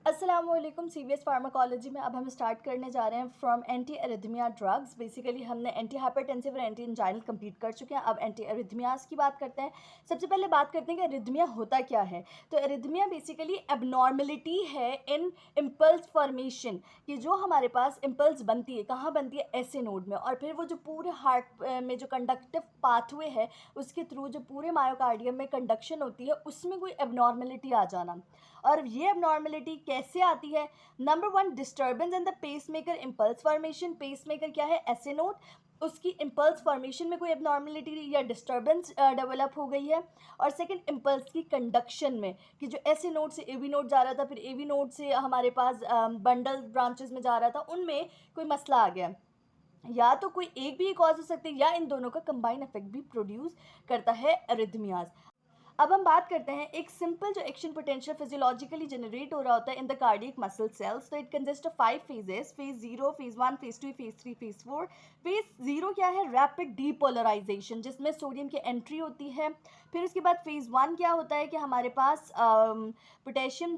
अस्सलाम वालेकुम। CVS pharmacology में अब हम स्टार्ट करने जा रहे हैं from anti arrhythmia drugs. Basically हमने एंटी हाइपरटेंसिव और एंटी एंजाइनल कंप्लीट कर चुके हैं। अब एंटी एरिथमियास की बात करते हैं। सबसे पहले बात करते हैं कि एरिथमिया होता क्या है। तो एरिथमिया बेसिकली एबनॉर्मलिटी है इन इम्पल्स फॉर्मेशन, कि जो हमारे पास इम्पल्स बनती है कहाँ बनती है, ऐसे नोड में, और फिर वो जो पूरे हार्ट में जो कंडक्टिव पाथवे है उसके थ्रू जो पूरे मायोकार्डियम में कंडक्शन होती है उसमें कोई एबनॉर्मलिटी आ जाना। और ये एबनॉर्मलिटी कैसे आती है? Number one, disturbance in the pacemaker impulse formation. Pacemaker क्या है? ऐसे नोड, उसकी इम्पल्स फॉर्मेशन में कोई एबनॉर्मलिटी या डिस्टर्बेंस डेवलप हो गई है। और सेकंड, इम्पल्स की कंडक्शन में, कि जो ऐसे नोड से एवी नोड जा रहा था, फिर एवी नोड से हमारे पास बंडल ब्रांचेस में जा रहा था, उनमें कोई मसला आ गया। या तो कोई एक भी कॉज हो सकती है या इन दोनों का कंबाइन इफेक्ट भी प्रोड्यूस करता है एरिथमियाज। अब हम बात करते हैं एक सिंपल जो एक्शन पोटेंशियल फिजियोलॉजिकली जनरेट हो रहा होता है in the cardiac muscle cells. तो it consist of 5 phases: phase 0, phase 1, phase 2, phase 3, phase 4। Phase 0 क्या है? रैपिड डीपोलराइजेशन, जिसमें सोडियम की एंट्री होती है। फिर उसके बाद फेज 1 क्या होता है कि हमारे पास पोटेशियम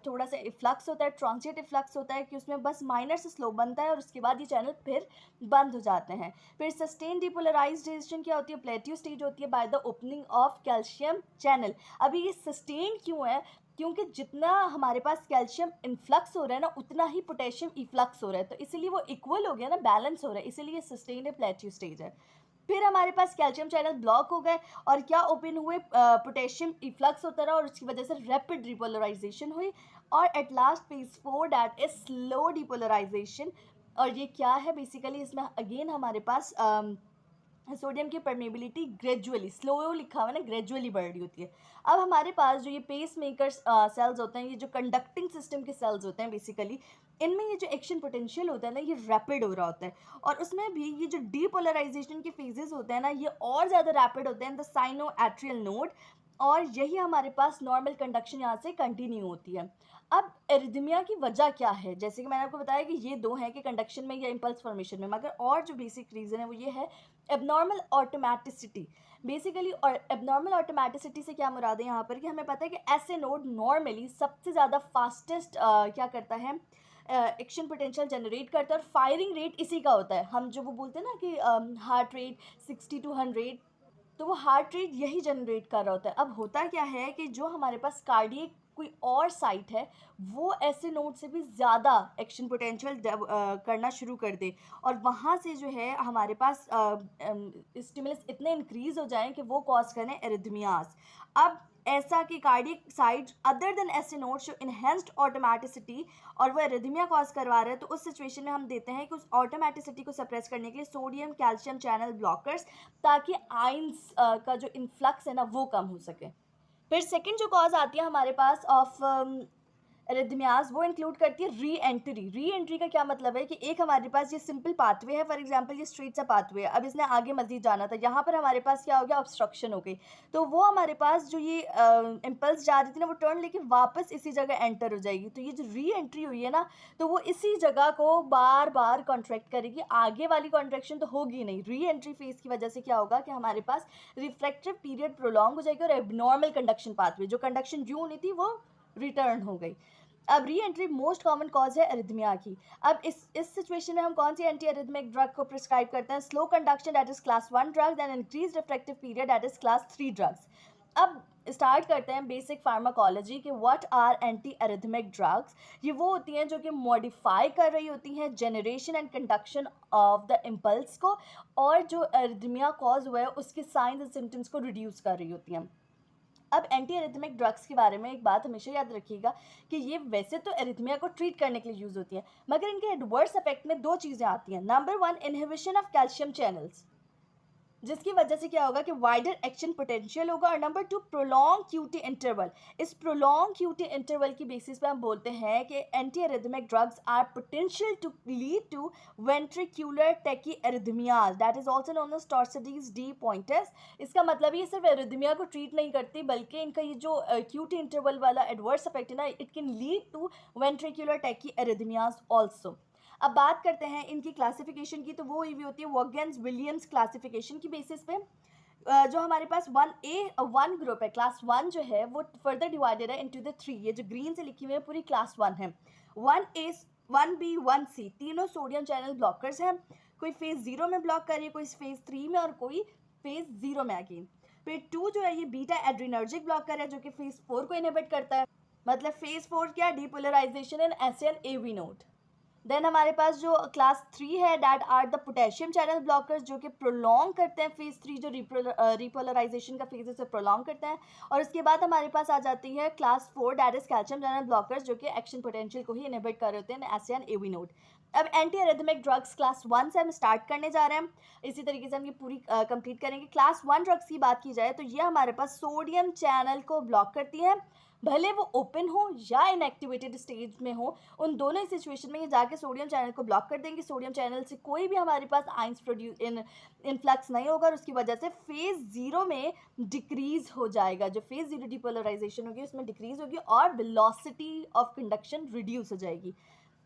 थोड़ा सा इफ्लक्स होता है, ट्रांजिट इफ्लक्स होता है, कि उसमें बस माइनर से स्लो बनता है और उसके बाद ये चैनल फिर बंद हो जाते हैं। फिर सस्टेन डीपोलराइजेशन क्या होती है? प्लेट्यू स्टेज होती है by the opening of calcium channel. अभी ये सस्टेन क्यों है? क्योंकि जितना हमारे पास कैल्शियम इन्फ्लक्स हो रहा है ना, उतना ही पोटेशियम इफ्लक्स हो रहा है, तो इसीलिए वो इक्वल हो गया ना, बैलेंस हो रहा है, इसीलिए सस्टेन है, प्लेट्यू स्टेज है। फिर हमारे पास कैल्शियम चैनल ब्लॉक हो गए और क्या ओपन हुए? पोटेशियम इफ्लक्स होता रहा और उसकी वजह से रैपिड डिपोलराइजेशन हुई। और at last phase 4 that is slow depolarization. और ये क्या है? बेसिकली इसमें अगेन हमारे पास सोडियम की परमेबिलिटी ग्रेजुअली, स्लो लिखा हुआ है ना, ग्रेजुअली बढ़ रही होती है। अब हमारे पास जो ये पेस मेकर्स सेल्स होते हैं, ये जो कंडक्टिंग सिस्टम के सेल्स होते हैं बेसिकली, इनमें ये जो एक्शन पोटेंशियल होता है ना, ये रैपिड हो रहा होता है। और उसमें भी ये जो डीपोलराइजेशन के फेजेस होते हैं ना, ये और ज़्यादा रैपिड होते हैं in the cyano atrial node. और यही हमारे पास नॉर्मल कंडक्शन यहाँ से कंटिन्यू होती है। अब एरिथमिया की वजह क्या है? जैसे कि मैंने आपको बताया कि ये दो हैं, कि कंडक्शन में या इम्पल्स फॉर्मेशन में, मगर और जो बेसिक रीज़न है वो ये है एबनॉर्मल ऑटोमेटिसिटी। बेसिकली और एबनॉर्मल ऑटोमेटिसिटी से क्या मुराद है यहाँ पर, कि हमें पता है कि ऐसे नोड नॉर्मली सबसे ज़्यादा फास्टेस्ट क्या करता है, एक्शन पोटेंशियल जनरेट करता है, और फायरिंग रेट इसी का होता है। हम जो वो बोलते हैं ना कि हार्ट रेट 60 to 100, तो वो हार्ट रेट यही जनरेट कर रहा होता है। अब होता क्या है कि जो हमारे पास कार्डियक कोई और साइट है, वो ऐसे नोड से भी ज़्यादा एक्शन पोटेंशियल करना शुरू कर दे, और वहाँ से जो है हमारे पास स्टिमुलस इतने इंक्रीज हो जाएं कि वो कॉज करें एरिथमियास। अब ऐसा कि कार्डियक साइट अदर देन ऐसे नोड शो इनहेंस्ड ऑटोमेटिसिटी, और वो एरिथमिया कॉज करवा रहा है, तो उस सिचुएशन में हम देते हैं कि उस ऑटोमेटिसिटी को सप्रेस करने के लिए सोडियम कैल्शियम चैनल ब्लॉकर्स, ताकि आइंस का जो इन्फ्लक्स है ना वो कम हो सके। फिर सेकंड जो कॉज आती है हमारे पास ऑफ एरिथमियाज, वो इंक्लूड करती है री एंट्री। री एंट्री का क्या मतलब है कि एक हमारे पास ये सिंपल पाथवे है, फॉर एग्जांपल ये स्ट्रेट सा पाथवे है, अब इसने आगे मजीद जाना था, यहाँ पर हमारे पास क्या हो गया? ऑब्स्ट्रक्शन हो गई। तो वो हमारे पास जो ये इम्पल्स जा रही थी ना, वो टर्न लेके वापस इसी जगह एंटर हो जाएगी। तो ये जो री एंट्री हुई है ना, तो वो इसी जगह को बार बार कॉन्ट्रैक्ट करेगी, आगे वाली कॉन्ट्रैक्शन तो होगी नहीं। री एंट्री फेज की वजह से क्या होगा कि हमारे पास रिफ्रैक्टिव पीरियड प्रोलॉन्ग हो जाएगी, और एबनॉर्मल कंडक्शन पाथवे, जो कंडक्शन ड्यू होनी थी वो रिटर्न हो गई। अब reentry most common cause है एरिथमिया की। अब इस सिचुएशन में हम कौन सी एंटी एरिथमिक ड्रग को प्रिस्क्राइब करते हैं? Slow conduction that is class 1 drugs and increase refractory period that is class 3 drugs. अब स्टार्ट करते हैं बेसिक फार्माकोलॉजी के what are anti arrhythmic drugs. ये वो होती हैं जो कि मॉडिफाई कर रही होती हैं generation and conduction of the impulse को, और जो एरिथमिया कॉज हुआ है उसके साइंस एंड सिम्टम्स को रिड्यूस कर रही होती हैं। अब एंटी एरिथमिक ड्रग्स के बारे में एक बात हमेशा याद रखिएगा कि ये वैसे तो एरिथमिया को ट्रीट करने के लिए यूज़ होती है, मगर इनके एडवर्स इफेक्ट में दो चीज़ें आती हैं। Number one, inhibition of calcium channels, जिसकी वजह से क्या होगा कि वाइडर एक्शन पोटेंशियल होगा। और number two, prolong QT interval. इस प्रोलॉन्ग क्यूटी इंटरवल की बेसिस पे हम बोलते हैं कि anti arrhythmic drugs are potential to lead to ventricular tachyarrhythmias that is also known as torsades de pointes. इसका मतलब ये सिर्फ एरिथमिया को ट्रीट नहीं करती, बल्कि इनका ये जो क्यूटी इंटरवल वाला एडवर्स इफेक्ट है ना, it can lead to ventricular tachyarrhythmias also. अब बात करते हैं इनकी क्लासिफिकेशन की, तो वो हुई होती है वॉगेंस विलियम्स क्लासिफिकेशन की बेसिस पे। जो हमारे पास 1 ग्रुप है, क्लास 1 जो है वो फर्दर डिवाइडेड है इनटू द 3। ये जो ग्रीन से लिखी हुई है पूरी क्लास 1 है। 1A 1B 1C तीनों सोडियम चैनल ब्लॉकर्स हैं। कोई फेज 0 में ब्लॉक कर रही है, कोई फेज 3 में और कोई फेज 0 में अगेन। फिर 2 जो है ये बीटा एड्रीनर्जिक ब्लॉकर है जो कि फेज 4 को इनहिबिट करता है। मतलब फेज 4 क्या, डीपोलराइजेशन इन SN-AV नोड। देन हमारे पास जो क्लास 3 है that are the potassium channel blockers जो कि प्रोलॉन्ग करते हैं फेज 3, जो रिपोलराइजेशन का फेज है उसे प्रोलॉन्ग करते हैं। और उसके बाद हमारे पास आ जाती है class 4 that is calcium channel blockers जो कि एक्शन पोटेंशियल को ही इनहिबिट कर रहे होते हैं SN-AV नोड। अब एंटी एरिथमिक ड्रग्स क्लास 1 से हम स्टार्ट करने जा रहे हैं। इसी तरीके से हम ये पूरी कंप्लीट करेंगे। क्लास 1 ड्रग्स की बात की जाए तो ये हमारे पास सोडियम चैनल को ब्लॉक करती है, भले वो ओपन हो या इनएक्टिवेटेड स्टेज में हो। उन दोनों ही सिचुएशन में ये जाके सोडियम चैनल को ब्लॉक कर देंगे। सोडियम चैनल से कोई भी हमारे पास आइंस प्रोड्यूस इनफ्लक्स नहीं होगा और उसकी वजह से फेज 0 में डिक्रीज हो जाएगा। जो फेज 0 डिपोलराइजेशन होगी उसमें डिक्रीज होगी और वेलोसिटी ऑफ कंडक्शन रिड्यूस हो जाएगी।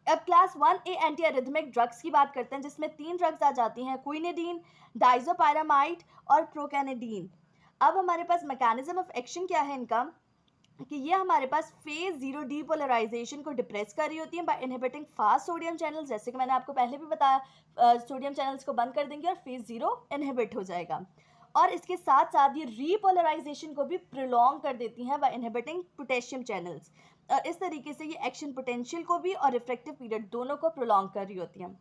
अब class 1A anti arrhythmic drugs की बात करते हैं जिसमें 3 ड्रग्स आ जाती हैं, क्विनिडीन, डाइजोपायरामाइड और प्रोकैनेडीन। अब हमारे पास मैकेनिज्म ऑफ एक्शन क्या है इनका कि ये हमारे पास फेज 0 डीपोलराइजेशन को डिप्रेस कर रही होती है by inhibiting fast sodium channels. जैसे कि मैंने आपको पहले भी बताया, सोडियम चैनल्स को बंद कर देंगे और फेज 0 इनहिबिट हो जाएगा। और इसके साथ साथ ये रीपोलराइजेशन को भी प्रोलॉन्ग कर देती हैं बाय इनहिबिटिंग पोटेशियम चैनल्स। इस तरीके से ये एक्शन पोटेंशियल को भी और रिफ्रैक्टिव पीरियड दोनों को प्रोलॉन्ग कर रही होती हैं।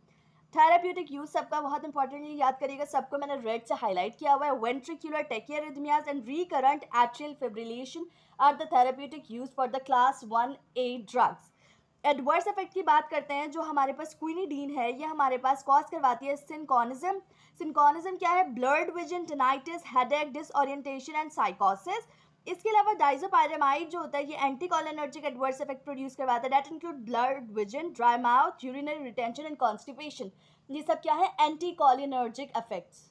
थेराप्यूटिक यूज सबका बहुत इंपॉर्टेंटली याद करिएगा, सबको मैंने रेड से हाईलाइट किया हुआ है। Ventricular tachyarrhythmias and recurrent atrial fibrillation are the therapeutic use for the class 1A drugs. Adverse effect की बात करते हैं, जो हमारे पास क्विनिडीन है ये हमारे पास कॉज करवाती है सिंकोनिज्म। सिंकोनिज्म क्या है, blurred vision, tinnitus, headache, disorientation and साइकोसिस। इसके अलावा डाइजोपायरामाइड जो होता है ये anti cholinergic adverse effect produce करवाता है that include blurred vision, dry mouth, urinary retention and constipation. ये सब क्या है, एंटी कोलिनर्जिक इफेक्ट्स।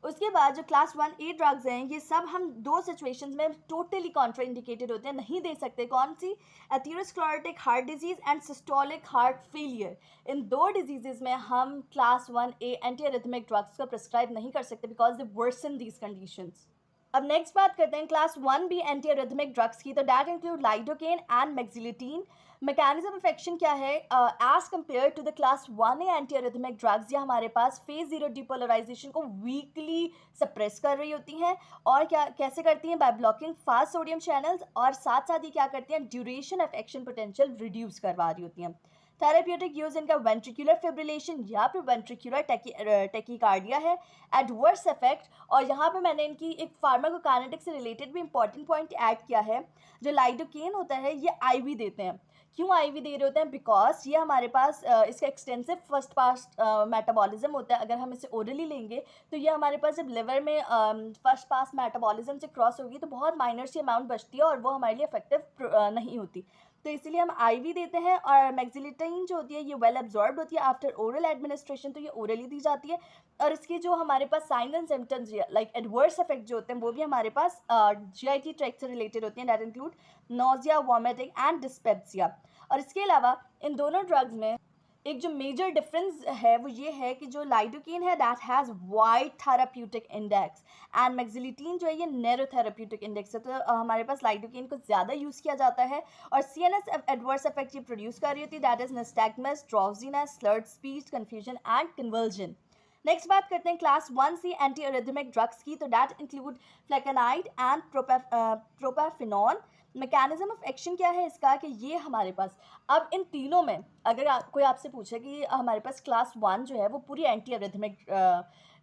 उसके बाद जो क्लास 1A ड्रग्स हैं ये सब हम 2 सिचुएशंस में टोटली कॉन्ट्रा इंडिकेटेड होते हैं, नहीं दे सकते। कौन सी, atherosclerotic heart disease and systolic heart failure. इन 2 डिजीजेज में हम class 1A anti arrhythmic drugs को प्रिस्क्राइब नहीं कर सकते because they worsen these conditions. अब नेक्स्ट बात करते हैं class 1B anti arrhythmic drugs की, तो that include lidocaine and mexiletine. Mechanism of action क्या है, as compared to the class 1A anti arrhythmic drugs ये हमारे पास फेज 0 डिपोलराइजेशन को वीकली सप्रेस कर रही होती हैं। और क्या कैसे करती हैं, by blocking fast sodium channels, और साथ साथ ही क्या करती हैं, duration of action potential reduce करवा रही होती हैं। थेराप्यूटिक यूज इनका वेंट्रिकुलर फिब्रिलेशन या फिर वेंट्रिकुलर टेकीकार्डिया है। एडवर्स इफेक्ट, और यहाँ पे मैंने इनकी एक फार्माकोकाइनेटिक्स से रिलेटेड भी इंपॉर्टेंट पॉइंट ऐड किया है। जो लाइडोकेन होता है ये आईवी देते हैं। क्यों आईवी दे रहे होते हैं, बिकॉज ये हमारे पास इसका एक्सटेंसिव फर्स्ट पास मेटाबॉलिज्म होता है। अगर हम इसे ओरली लेंगे तो ये हमारे पास जब लिवर में फर्स्ट पास मेटाबॉलिज्म से क्रॉस होगी तो बहुत माइनर सी अमाउंट बचती है और वो हमारे लिए इफेक्टिव नहीं होती, तो इसीलिए हम आईवी देते हैं। और मैक्सिलिटीन जो होती है ये वेल एब्जॉर्ब्ड होती है आफ्टर ओरल एडमिनिस्ट्रेशन, तो ये ओरली दी जाती है। और इसके जो हमारे पास signs and symptoms like adverse effect जो होते हैं वो भी हमारे पास GIT ट्रैक्ट से रिलेटेड होती हैं, that include nausea, vomiting and dyspepsia. और इसके अलावा इन दोनों ड्रग्स में एक जो मेजर डिफरेंस है वो ये है कि जो लाइडोकेन है that has wide therapeutic index and mexiletine जो है ये नैरो थेराप्यूटिक इंडेक्स है। तो हमारे पास लाइडोकेन को ज़्यादा यूज़ किया जाता है और CNS एडवर्स इफेक्ट ये प्रोड्यूस कर रही होती है, that is nystagmus, drowsiness, slurred speech, confusion and conversion. Next बात करते हैं class 1C anti arrhythmic drugs की, तो that include flecainide and propafenone. Mechanism of action क्या है इसका कि ये हमारे पास, अब इन तीनों में अगर कोई आपसे पूछे कि हमारे पास क्लास 1 जो है वो पूरी एंटी एरिथमिक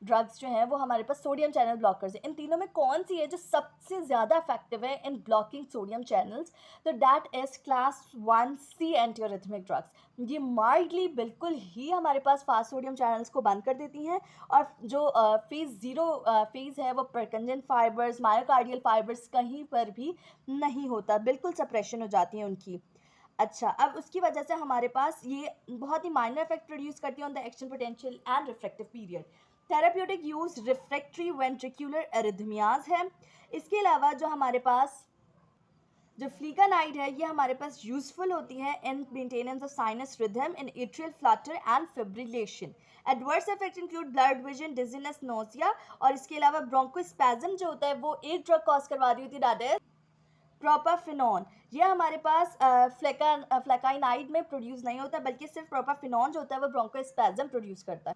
ड्रग्स जो हैं वो हमारे पास सोडियम चैनल ब्लॉकर्स हैं, इन तीनों में कौन सी है जो सबसे ज़्यादा इफेक्टिव है इन ब्लॉकिंग सोडियम चैनल्स, तो that is class 1C anti arrhythmic drugs. ये माइल्डली बिल्कुल ही हमारे पास फास्ट सोडियम चैनल्स को बंद कर देती हैं और जो फेज़ 0 फेज़ है वो परकंजन फाइबर्स, मायोकार्डियल फाइबर्स कहीं पर भी नहीं होता, बिल्कुल सप्रेशन हो जाती है उनकी। अच्छा, अब उसकी वजह से हमारे पास ये बहुत ही माइनर इफेक्ट प्रोड्यूस करती है on the action potential and refractive period. Therapeutic use refractory ventricular arrhythmias है। इसके अलावा जो हमारे पास जो फ्लीकानाइड है ये हमारे पास यूजफुल होती है in maintenance of sinus rhythm in atrial Flutter and fibrillation. Adverse effect include blurred vision, dizziness, nausea, और इसके अलावा ब्रोंकोस्पैज्म जो होता है वो एक ड्रग कॉज करवा रही होती है, दैट इज प्रोपाफिनॉन। ये हमारे पास फ्लेकाइनाइड में प्रोड्यूस नहीं होता, बल्कि सिर्फ प्रोपाफिनॉन जो होता है वो ब्रोंकोस्पैज्म प्रोड्यूस करता है।